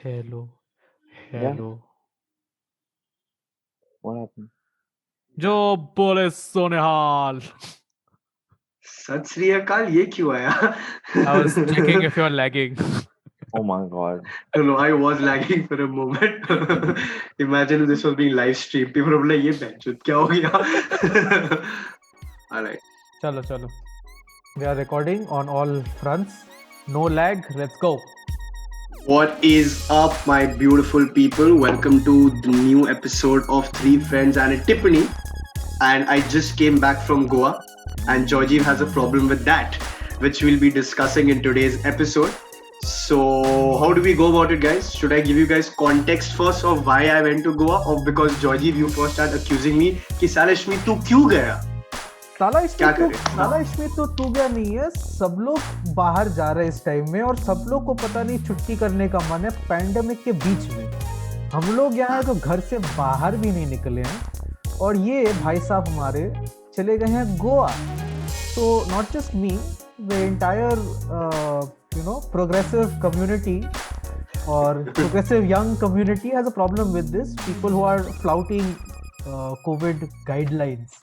Hello Yeah, hello what happened? जो बोले सोनेहाल. सत श्री अकाल ये क्यों आया? I was checking if you're lagging. Oh my God. No, I was lagging for a moment. Imagine if this was being live streamed. People would be like, ये बहनचोद क्या हो गया? Alright. चलो चलो. We are recording on all fronts. No lag. Let's go. What is up, my beautiful people? Welcome to the new episode of Three Friends and a Tiffany. And I just came back from Goa, and Georgie has a problem with that, which we'll be discussing in today's episode. So, how do we go about it, guys? Should I give you guys context first of why I went to Goa, or because Georgie, you first start accusing me कि सालश्मी तू क्यों गया? क्या करे? साला इसमें तो तू गया नहीं है. सब लोग बाहर जा रहे हैं इस टाइम में और सब लोग को पता नहीं छुट्टी करने का मन है पैंडेमिक के बीच में. हम लोग यहाँ तो घर से बाहर भी नहीं निकले हैं और ये भाई साहब हमारे चले गए हैं Goa. So not just me, the entire progressive community or progressive young community has a problem with this. People who are flouting COVID guidelines.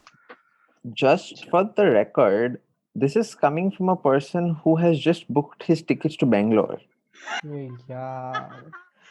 Just for the record, this is coming from a person who has just booked his tickets to Bangalore. Yeah.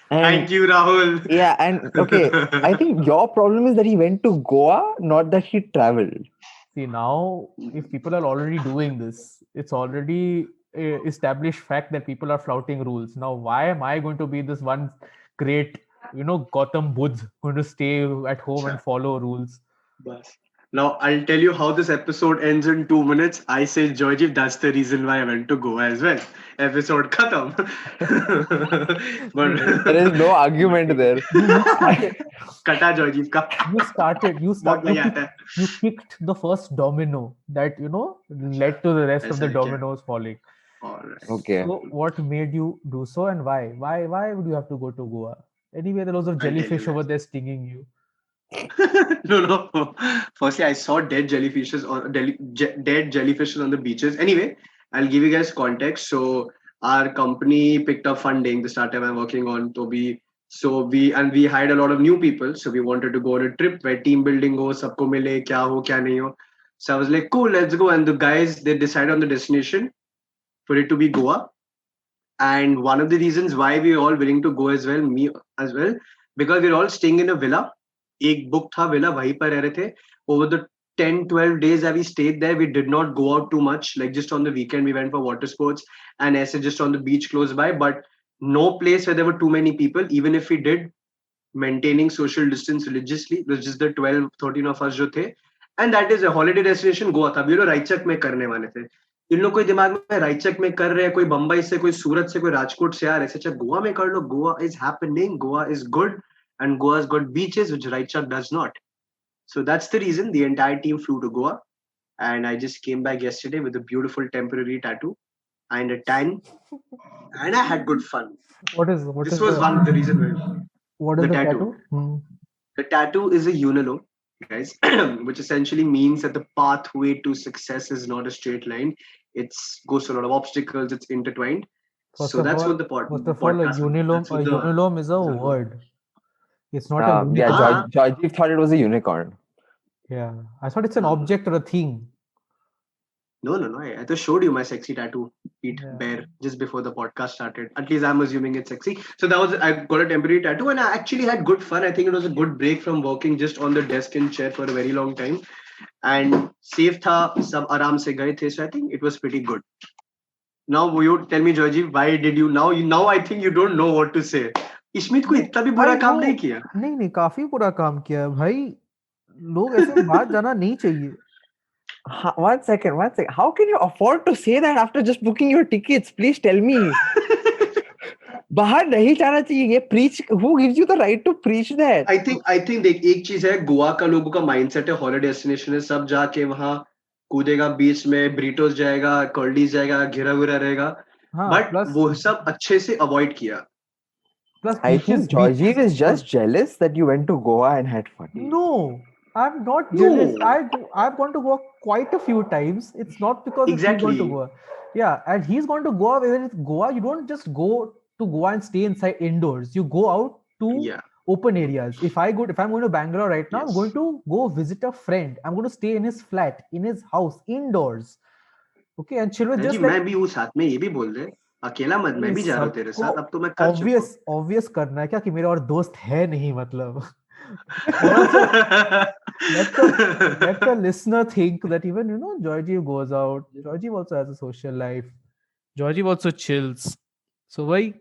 And Thank you, Rahul. yeah, and okay, I think your problem is that he went to Goa, not that he traveled. See, now if people are already doing this, it's already a established fact that people are flouting rules. Now, why am I going to be this one great, Gautam Budh going to stay at home and follow rules? Bas. Now I'll tell you how this episode ends in 2 minutes. I say, Georgie, that's the reason why I went to Goa as well. Episode khatam. But There is no argument there. kata Georgie ka. You picked the first domino that led to the rest of the dominoes falling. All right. Okay. So what made you do so and why? Why would you have to go to Goa? Anyway, there was a jellyfish over there stinging you. No. Firstly, I saw dead jellyfishes on the beaches. Anyway, I'll give you guys context. So our company picked up funding the startup I'm working on. We hired a lot of new people. So we wanted to go on a trip where team building ho, sabko mile, kya ho, kya nahi ho. So I was like, cool, let's go. And the guys, they decided on the destination for it to be Goa. And one of the reasons why we're all willing to go as well, me as well, because we're all staying in a villa. एक book था villa वहीं पर रह रहे थे. Over the 10-12 days that we stayed there, we did not go out too much. Like just on the weekend, we went for water sports and ऐसे just on the beach close by. But no place where there were too many people. Even if we did, maintaining social distance religiously, it was just the 12-13 of us जो थे. And that is a holiday destination Goa था. We लोग रायचक में करने वाले थे. इन लोग कोई दिमाग में रायचक में कर रहे हैं, कोई बम्बई से, कोई सूरत से, कोई राजकोट से आ रहे. अच्छा गोवा में कर लो. Goa is happening. Goa is good. And Goa's got beaches, which Raichak does not. So that's the reason the entire team flew to Goa. And I just came back yesterday with a beautiful temporary tattoo and a tan. And I had good fun. This was one of the reasons why. What is the tattoo? The tattoo is a unilo, guys, which essentially means that the pathway to success is not a straight line. It goes through a lot of obstacles. It's intertwined. What the unilome is a word. It's not a unicorn. Yeah, Georgie thought it was a unicorn. Yeah, I thought it's an object or a thing. No. I just showed you my sexy tattoo, bear, just before the podcast started. At least I'm assuming it's sexy. So I got a temporary tattoo and I actually had good fun. I think it was a good break from working just on the desk and chair for a very long time. And safe tha, sab aaram se gaye the. So I think it was pretty good. Now you tell me, Georgie, why did you now I think you don't know what to say. इश्मित को इतना भी बुरा काम नहीं किया. नहीं काफी बुरा काम किया भाई. लोग ऐसे बात जाना नहीं चाहिए. One second. How can you afford to say that after just booking your tickets? Please tell me. बाहर नहीं जाना चाहिए. ये preach. Who gives you the right to preach that? I think देख एक चीज है, गोवा का लोगों का mindset है, holiday destination है, सब जाके वहाँ कूदेगा बीच में, ब्रीटोस जाएगा, कर्लीज जाएगा, घिरा घिरा रहेगा. But वो सब अच्छे से avoid किया. Plus, I think Georgie is just jealous that you went to Goa and had fun. No, I'm not jealous. I've gone to Goa quite a few times. It's not because he's going to Goa. Yeah, and he's going to Goa. When it's Goa, you don't just go to go and stay inside indoors. You go out to Yeah. open areas. If I'm going to Bangalore right now, I'm Yes. going to go visit a friend. I'm going to stay in his flat, in his house, indoors. Okay, and chill with ji just like मैं भी हूँ साथ में, ये भी बोल दे, अकेला मत, मैं भी जा रहा हूँ तेरे सबको साथ, अब तो मैं कर चुका हूँ। obvious करना है क्या कि मेरे और दोस्त है नहीं मतलब थोड़ा सा let the listener think that even Georgie goes out, Georgie also has a social life, Georgie also chills. So why?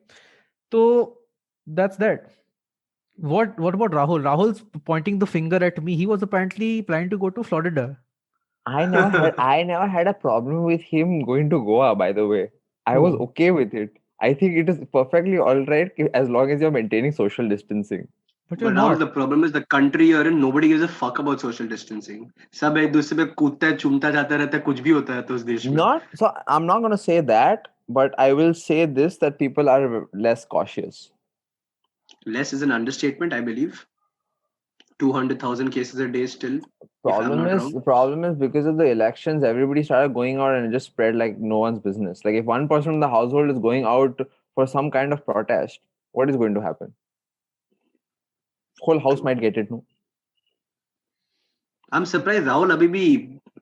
So that's that. What about Rahul? Rahul's pointing the finger at me. He was apparently planning to go to Florida. I never had a problem with him going to Goa, by the way. I was Oh. okay with it. I think it is perfectly all right as long as you're maintaining social distancing. But you're But now not. the problem is the country you're in, nobody gives a fuck about social distancing. सब एक दूसरे पे कूदता है, चूमता जाता रहता है, कुछ भी होता है तो उस देश में. I'm not going to say that, but I will say this, that people are less cautious. Less is an understatement, I believe. 200,000 cases a day still, if I'm not wrong. The problem is because of the elections, everybody started going out and it just spread like no one's business. Like if one person in the household is going out for some kind of protest, what is going to happen? Whole house might get it, no? I'm surprised Rahul अभी भी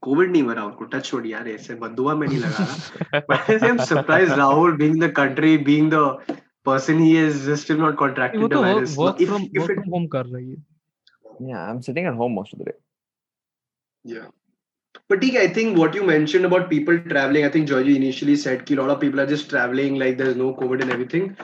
Covid नहीं मरा, उनको touch छोड़ यार, ऐसे बददुआ में नहीं लगा रहा. But I'm surprised Rahul, being the country, being the person he is, still not वो contracted तो the virus. work If from it, home कर रही है. Yeah, I'm sitting at home most of the day. yeah. But I think what you mentioned about people traveling, I think Georgie initially said that a lot of people are just traveling like there's no COVID and everything.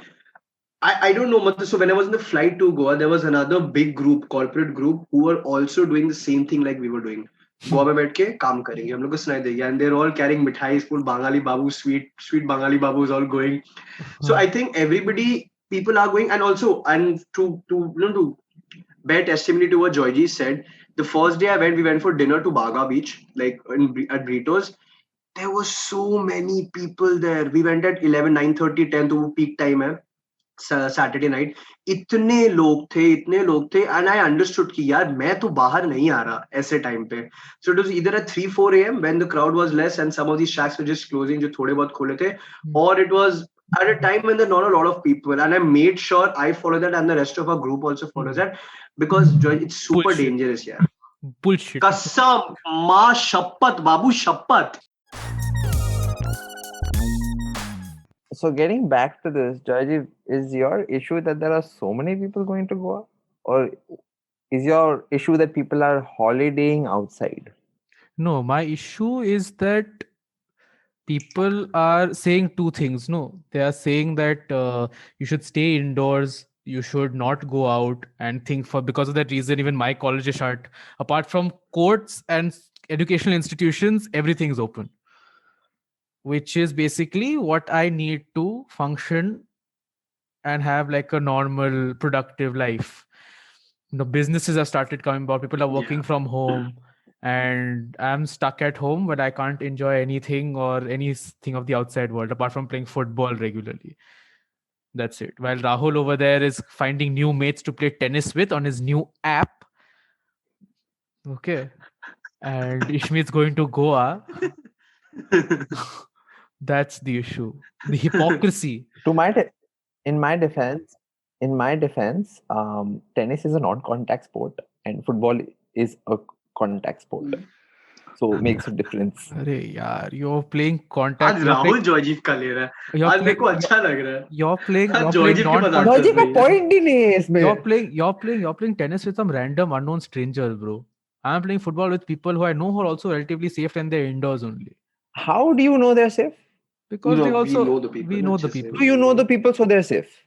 I don't know. So when I was in the flight to Goa, there was another big group, corporate group, who were also doing the same thing like we were doing. Goa में बैठ के काम करेंगे, हम लोग को सुनाई देगी, and they're all carrying मिठाई, full Bangali Babu, sweet Bangali Babu is all going. So I think everybody, people are going, and also, and to bear testimony to what Georgie said, the first day we went for dinner to Baga Beach, like at Britos. There were so many people there. We went at 11, 9:30, 10, तो वो peak time है. Saturday night, इतने लोग थे and I understood कि यार मैं तो बाहर नहीं आ रहा ऐसे टाइम पे. So it was either at 3-4 AM when the crowd was less and some of the shacks were just closing, जो थोड़े बहुत खोले थे, और it was at a time when there are not a lot of people, and I made sure I follow that and the rest of our group also follows that, because it's super Bullshit. dangerous यार. Bullshit. कसम, माँ शपथ, बाबू शपथ. So getting back to this, Georgie, is your issue that there are so many people going to Goa? Or is your issue that people are holidaying outside? No, my issue is that people are saying two things. No, they are saying that you should stay indoors, you should not go out, and think because of that reason even my college is shut. Apart from courts and educational institutions, everything is open, which is basically what I need to function and have like a normal productive life. The businesses have started coming about, people are working from home, and I'm stuck at home, but I can't enjoy anything or anything of the outside world apart from playing football regularly. That's it. While Rahul over there is finding new mates to play tennis with on his new app. Okay. And Ishmi's going to Goa. That's the issue. The hypocrisy. In my defense, tennis is a non-contact sport and football is a contact sport. So it makes a difference. अरे यार, you're playing contact. आज Rahul Georgy का ले रहा है, आज मेरे को अच्छा लग रहा है. You're playing जॉर्जी के non- मजाक Georgie कर का रही है. point ही नहीं है इसमें. you're playing tennis with some random unknown strangers, bro. I'm playing football with people who I know who are also relatively safe and they're indoors only. How do you know they're safe? Because No, they also we know the people. we know the अच्छे से. people. Do you know the people so they're safe?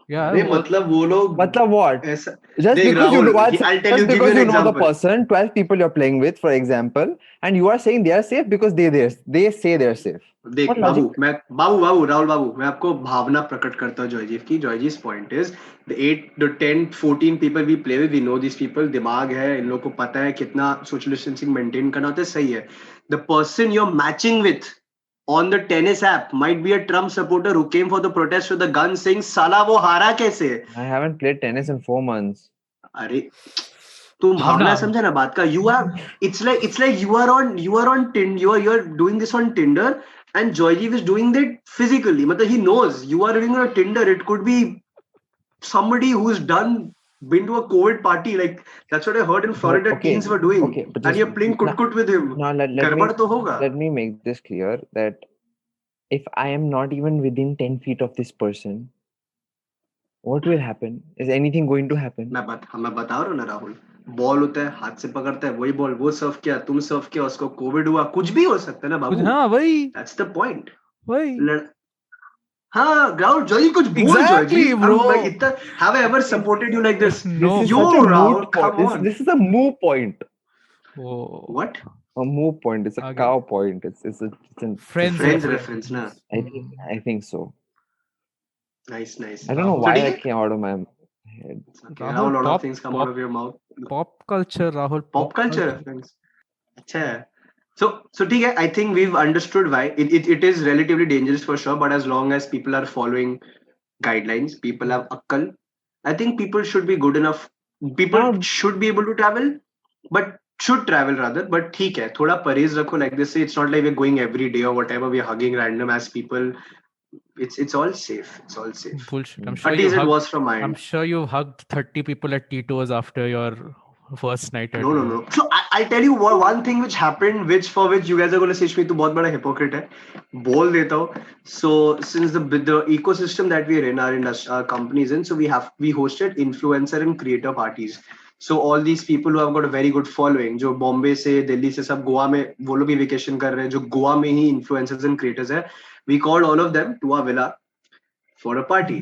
Yeah. अरे मतलब वो लोग मतलब what? ऐसा, Just देख because you Rahul, know, I'll tell just you, give you because an you know the example. person, 12 people you're playing with, for example, and you are saying they are safe because they say they're safe. देख What Babu, logic? मैं राहुल बाबू, मैं आपको भावना प्रकट करता हूँ जॉयजीफ की. जॉयजी's point is the 8, the 10, 14 people we play with, we know these people, दिमाग है, इन लोगों को पता है कितना social distancing maintain करना होता है, सही है. The person you're matching with on the tennis app might be a Trump supporter who came for the protest with a gun saying साला वो हारा कैसे. I haven't played tennis in 4 months. अरे तुम भावना समझा ना बात का. You have, it's like you are on Tinder, you're doing this on Tinder, and Joyjeev is doing that physically. Matlab, he knows you are living on a Tinder. It could be somebody who's been to a COVID party. Like that's what I heard in Florida. But, okay, teens were doing, okay, but and just you're playing kut with him. now Garbad to hoga. let me make this clear that if I am not even within 10 feet of this person, what will happen? Is anything going to happen? मैं बता रहा हूँ ना Rahul, ball होता है, हाथ से पकड़ता है, वही बॉल वो सर्व किया, तुम सर्व किया, उसको कोविड हुआ, कुछ भी हो सकता है ना बाबू. हाँ वही That's the point. वही हाँ राहुल, जॉय कुछ बोल. Exactly, Joy bro. इतना have I ever supported you like this? No. This is Yo, such a Rahul, moot come point. on. This is a moo point. Oh. What? A moo point. It's a Okay. cow point. It's a Friends reference, na? I think so. Nice. I don't know So, why ठीक that है? came out of my head. Okay, Rahul, a lot of things come out of your mouth. Pop culture, Rahul. Pop culture reference. अच्छा है. So ठीक है, I think we've understood why it is relatively dangerous for sure, but as long as people are following guidelines, people have अक्कल, I think people should be good enough. People should be able to travel, but should travel rather. But ठीक है, थोड़ा परहेज रखो. Like this, it's not like we're going every day or whatever. We're hugging random ass people. It's all safe. It's all safe. Bullshit. At least it was from my I'm end. sure you hugged 30 people at Tito's after your first night at No. So I'll tell you one thing which happened, for which you guys are going to say, Shmi, tu bahut bada hypocrite hai. Bol deta hu. So since the ecosystem that we're in, our industry, our companies in, so we hosted influencer and creator parties. So all these people who have got a very good following, जो बॉम्बे से दिल्ली से सब गोवा में वो लोग भी vacation कर रहे हैं, जो गोवा में ही इन्फ्लुएंसर्स एंड क्रिएटर्स है, we called all of them to our villa for a party.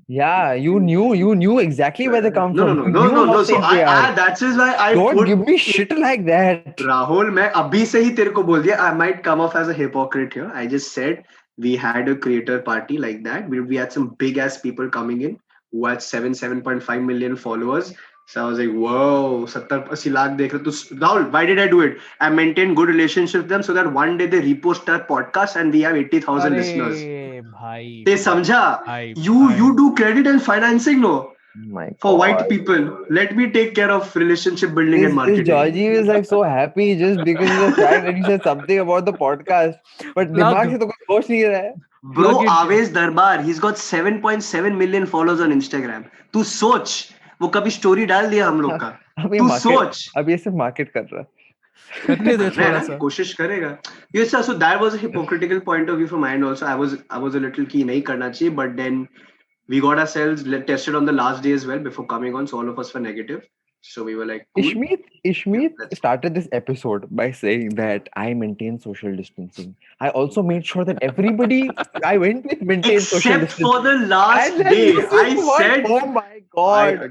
Yeah, you knew exactly where they come from. No. So that is why I don't give me shit like that. Rahul, मैं अभी से ही तेरे को बोल दिया. I might come off as a hypocrite here. I just said we had a creator party like that. We had some big ass people coming in who had 7.5 million followers. So I was like, whoa, 70-80 lakh dekh rahe. So Rahul, why did I do it? I maintained good relationship with them so that one day they repost our podcast and we have 80,000 listeners. भाई, They समझा? You do credit and financing, no? My For God. white people, let me take care of relationship building and marketing. Georgie is like so happy just because of the fact that you said something about the podcast. But दिमाग से तो कुछ सोच नहीं रहा है. Bro, Aves Darbar, he's got 7.7 million followers on Instagram. तू सोच, वो कभी स्टोरी डाल दिया हम लोग का. तू सोच. अब ये सिर्फ मार्केट कर रहा है. करने दे थोड़ा सा. कोशिश करेगा. Yes, sir. So that was a hypocritical point of view from my end also. I was a little key नहीं करना चाहिए, but then we got ourselves tested on the last day as well before coming on. So all of us were negative. So we were like, cool. Ishmeet started this episode by saying that I maintain social distancing. I also made sure that everybody I went with maintained social distancing. Except for the last day. I said, oh my God.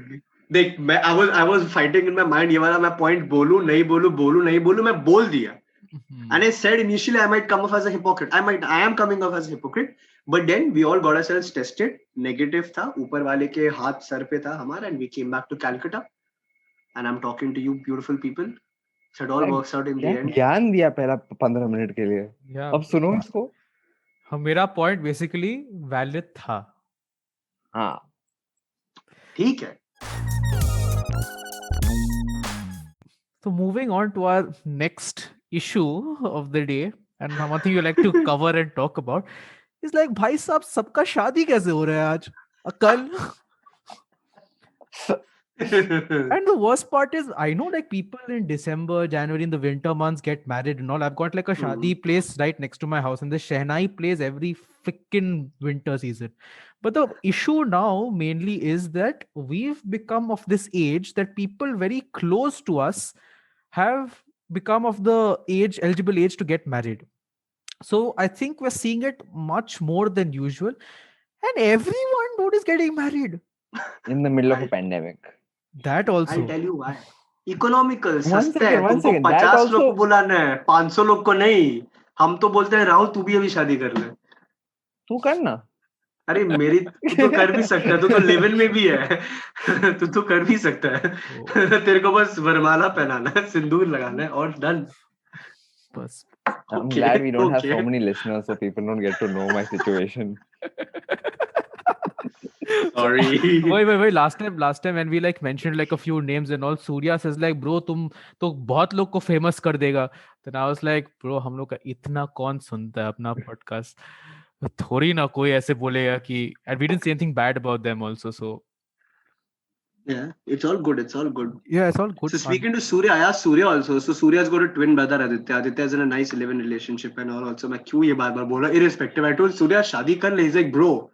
देख I was fighting in my mind. ये वाला मैं point बोलूं नहीं बोलूं मैं बोल दिया. And I said initially I might come off as a hypocrite. I am coming off as a hypocrite. But then we all got ourselves tested. Negative था. ऊपर वाले के हाथ सर पे था हमारा. And we came back to Calcutta. And I'm talking to you beautiful people. So it all works out in the end. ज्ञान दिया पहला 15 मिनट के लिए. अब सुनो इसको. मेरा point basically valid था. हाँ. ठीक है. So moving on to our next issue of the day, and one thing you like to cover and talk about is like, भाई साहब सबका शादी कैसे हो रहा है आज? कल? And the worst part is, I know like people in December, January, in the winter months get married and all. I've got like a shadi place right next to my house, and the Shehnai plays every freaking winter season. But the issue now mainly is that we've become of this age that people very close to us have become of the eligible age to get married. So I think we're seeing it much more than usual, and everyone dude is getting married in the middle of a pandemic. That also. I'll tell you why. Economical, सस्ता है. तुमको 50 लोग को बुलाना है, 500 लोग को नहीं. हम तो बोलते हैं राहुल तू भी अभी शादी कर ले. तू कर ना. अरे मेरी तू तो कर भी सकता है, तू तो लेवल में भी है. तू तो कर भी सकता है. तेरे को बस वरमाला पहनाना है, सिंदूर लगाना है और डन. बस. I'm glad we don't have so many listeners so people don't get to know my situation. Sorry. Wait. Last time when we like mentioned like a few names and all, Surya says like, bro, तुम तो बहुत लोग को famous कर देगा. Then I was like, bro, हम लोग का इतना कौन सुनता है अपना podcast? थोड़ी ना कोई ऐसे बोलेगा कि, and we didn't say anything bad about them also, so Yeah, it's all good. It's all good. yeah, it's all good So fun. speaking to Surya, I asked Surya also. So Surya's got a twin brother Aditya. Aditya is in a nice live-in relationship and all. Also, मैं क्यों ये बार-बार बोल रहा हूँ? Irrespective, I told Surya शादी कर ले. He's like, bro,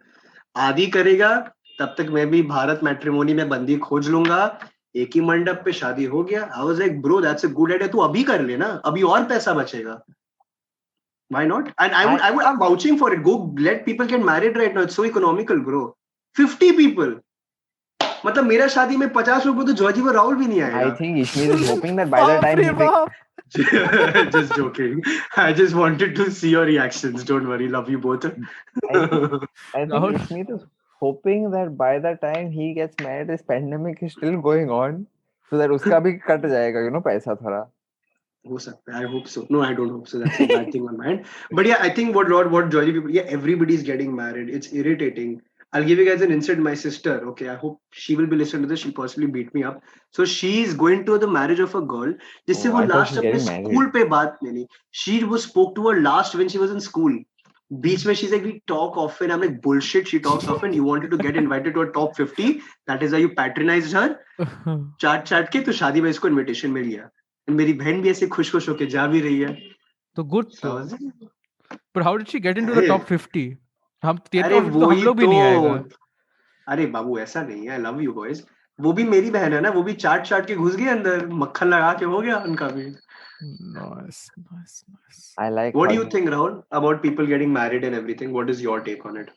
आदि करेगा तब तक मैं भी भारत मैट्रिमोनी में बंदी खोज लूंगा. एक ही मंडप पे शादी हो गया. I was like, bro, that's a good idea. तू अभी कर ले ना. अभी और पैसा बचेगा. Why not? And I'm vouching for it. Go let people get married right now. It's so economical, bro. 50 people. मतलब मेरा शादी में 50 लोगों तो जॉर्जी व राहुल भी नहीं आएगा. I think Ishmael is hoping that by the time he Just joking. I just wanted to see your reactions. Don't worry. Love you both. I think Rahul? Ishmael is hoping that by the time he gets married, this pandemic is still going on, so that उसका भी cut जाएगा, पैसा थोड़ा. हो सकता है. I hope so. No, I don't hope so. That's a bad thing on my end. But yeah, I think what jolly people. Yeah, everybody's getting married. It's irritating. I'll give you guys an insight. My sister. Okay, I hope she will be listening to this. She'll possibly beat me up. So she's going to the marriage of a girl. जिससे Oh, वो I thought last she's अपने getting school married. पे बात नहीं. She was spoke to her last when she was in school. Beach में she's like, we talk often. I'm like, bullshit. She talks often. You wanted to get invited to a top 50. That is why you patronized her. चाट के तो शादी में इसको invitation मिल गया. मेरी बहन भी ऐसे खुश होके जा भी रही है. तो good So I तो. was like, But how did she get into the अरे top 50? हम तेरे अरे top 50 तो वो हम ही लोग भी तो. नहीं आएगा. अरे बाबू ऐसा नहीं है. I love you boys. वो भी मेरी बहन है ना. वो भी चाट के घुस गए अंदर. मक्खन लगा के हो गया उनका भी. Nice. I like What how do you think, Rahul, about people getting married and everything? What is your take on it?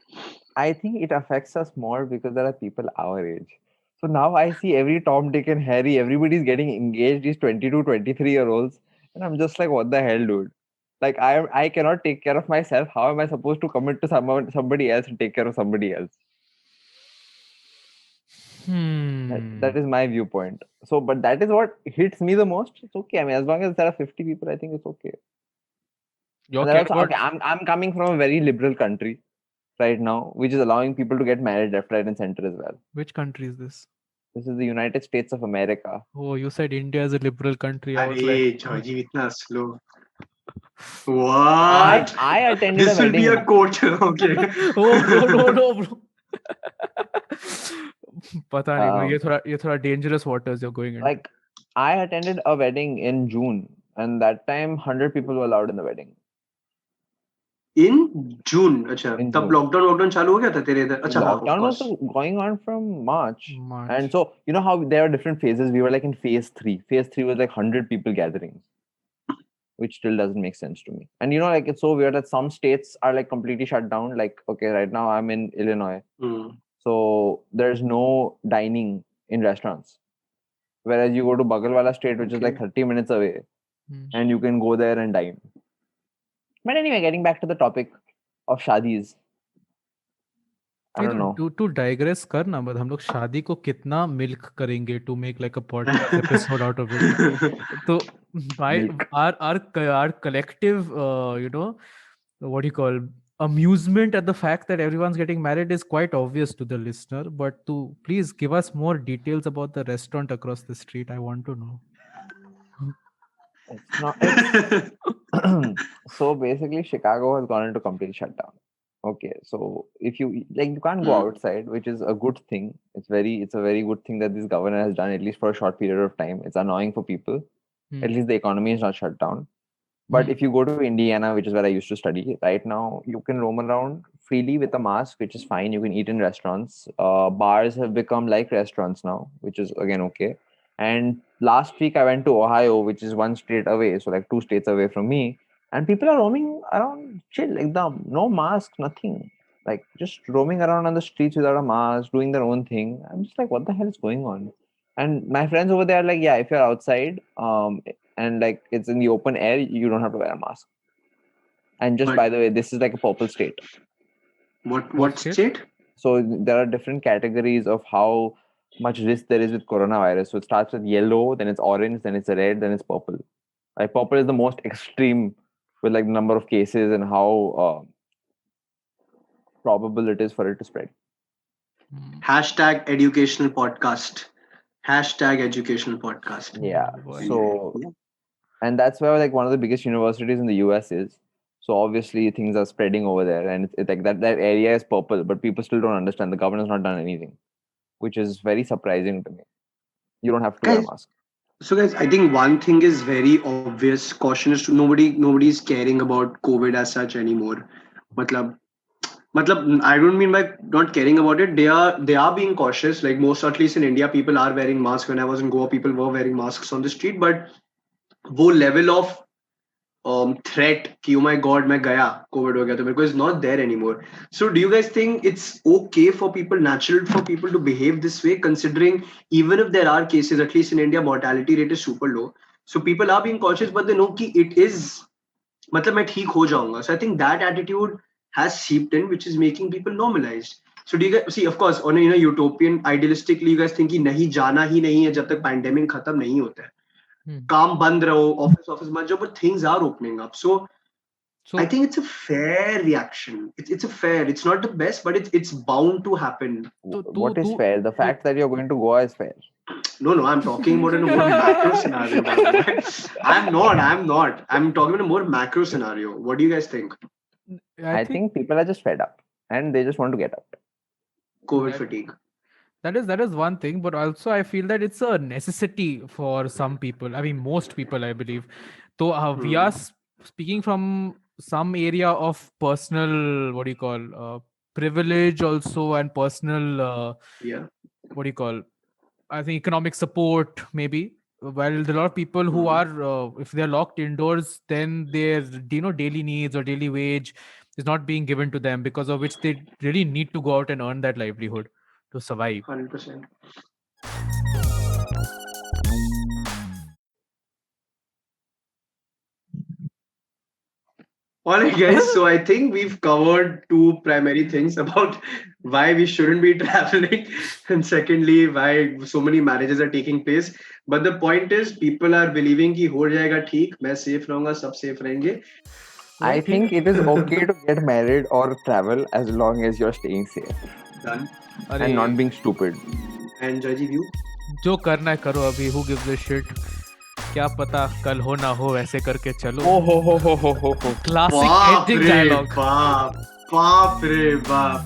I think it affects us more because there are people our age. So now I see every Tom, Dick, and Harry, everybody's getting engaged, these 22, 23-year-olds. And I'm just like, what the hell, dude? Like, I cannot take care of myself. How am I supposed to commit to somebody else and take care of somebody else? That is my viewpoint. So, but that is what hits me the most. It's okay. I mean, as long as there are 50 people, I think it's okay. Your And then cat also, got. okay, I'm coming from a very liberal country right now, which is allowing people to get married left, right, and center as well. Which country is this? This is the United States of America. Oh, you said India is a liberal country. I was अरे like, Georgy इतना slow. What? I attended This a will be wedding. a quote. Okay. oh no, bro. पता नहीं bro, ये थोड़ा dangerous waters you're going into. Like, I attended a wedding in June, and that time 100 people were allowed in the wedding. In June. अच्छा. In तब June. lockdown चालू हो गया था तेरे इधर. अच्छा हाँ, of Lockdown was course. going on from March. March. And so, you know how there are different phases? We were like in phase 3. Phase 3 was like 100 people gatherings, which still doesn't make sense to me. And you know, like, it's so weird that some states are like completely shut down. Like, okay, right now I'm in Illinois. So there's no dining in restaurants. Whereas you go to Bagalwala state, which is like 30 minutes away, and you can go there and dine. But anyway, getting back to the topic of shadis. I don't know. To digress कर ना, but हम लोग शादी को कितना milk करेंगे to make like a podcast episode out of it. तो our collective, what do you call, amusement at the fact that everyone's getting married is quite obvious to the listener. But to please give us more details about the restaurant across the street. I want to know. It's not. So basically, Chicago has gone into complete shutdown. Okay, so if you can't go outside, which is a good thing. It's a very good thing that this governor has done, at least for a short period of time. It's annoying for people. At least the economy is not shut down. But if you go to Indiana, which is where I used to study, right now you can roam around freely with a mask, which is fine. You can eat in restaurants. Bars have become like restaurants now, which is again okay. And last week I went to Ohio, which is one state away, so like 2 states away from me, and people are roaming around chill, like no mask, nothing, like just roaming around on the streets without a mask, doing their own thing. I'm just like, what the hell is going on? And my friends over there are like, yeah, if you're outside, and like it's in the open air, you don't have to wear a mask. And just by the way, this is like a purple state. What state? So there are different categories of how much risk there is with coronavirus. So it starts with yellow, then it's orange, then it's red, then it's purple. Like purple is the most extreme with like the number of cases and how probable it is for it to spread. Hashtag educational podcast. Hashtag educational podcast. Yeah. Boy. So, Yeah. and that's where like one of the biggest universities in the US is. So obviously things are spreading over there, and it's like that area is purple, but people still don't understand. The government's not done anything, which is very surprising to me. You don't have to wear a Guys, mask. so guys, I think one thing is very obvious. Caution is to nobody's caring about COVID as such anymore. Matlab, I don't mean by not caring about it. They are being cautious. Like most, at least in India, people are wearing masks. When I was in Goa, people were wearing masks on the street. But वो level of threat कि oh my god मैं गया COVID हो गया तो मेरे को is not there anymore. So do you guys think it's okay for people, natural for people to behave this way, considering even if there are cases, at least in India, mortality rate is super low. So people are being cautious, but they know कि it is मतलब मैं ठीक हो जाऊंगा. So I think that attitude has seeped in, which is making people normalized. So do you guys see, of course, on a utopian, idealistically, you guys think कि नहीं जाना ही नहीं है जब तक pandemic खत्म नहीं होता है. काम बंद रहो, ऑफिस मत जाओ, but things are opening up. So I think it's a fair reaction. It's a fair. It's not the best, but it's bound to happen. What is fair? The fact that you're going to Goa is fair. No, I'm talking about in a more macro scenario. By the way. I'm not. I'm talking about a more macro scenario. What do you guys think? I think people are just fed up and they just want to get out. COVID fatigue. That is one thing, but also I feel that it's a necessity for some people. I mean, most people, I believe. So we are speaking from some area of personal, what do you call, privilege also, and personal, what do you call, I think economic support maybe. While there are a lot of people who are, if they're locked indoors, then their daily needs or daily wage is not being given to them, because of which they really need to go out and earn that livelihood to survive. 100%. All right, guys. So I think we've covered two primary things about why we shouldn't be traveling, and secondly, why so many marriages are taking place. But the point is, people are believing कि हो जाएगा ठीक, मैं safe रहूँगा, सब safe रहेंगे. I think it is okay to get married or travel as long as you're staying safe. Done. And not being stupid. And Jaji, you? जो करना है करो अभी. Who gives a shit? क्या पता कल हो ना हो, ऐसे करके चलो. Classic ending dialogue. Baap re baap.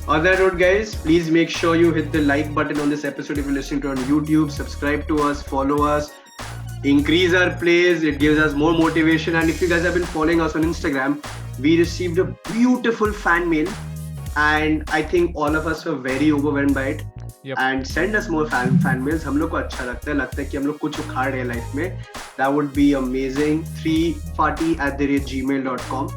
On that note, guys, please make sure you hit the like button on this episode if you're listening to it on YouTube. Subscribe to us, follow us, increase our plays. It gives us more motivation. And if you guys have been following us on Instagram, we received a beautiful fan mail, and I think all of us were very overwhelmed by it. Yep. And send us more fan mails. हम लोग को अच्छा लगता है कि हम लोग कुछ उखाड़ रहे हैं लाइफ में. That would be amazing. 3party@gmail.com.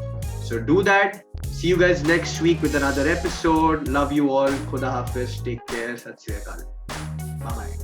So do that. See you guys next week with another episode. Love you all. Khuda Hafiz. Take care. Sat Sri Akal. Bye bye.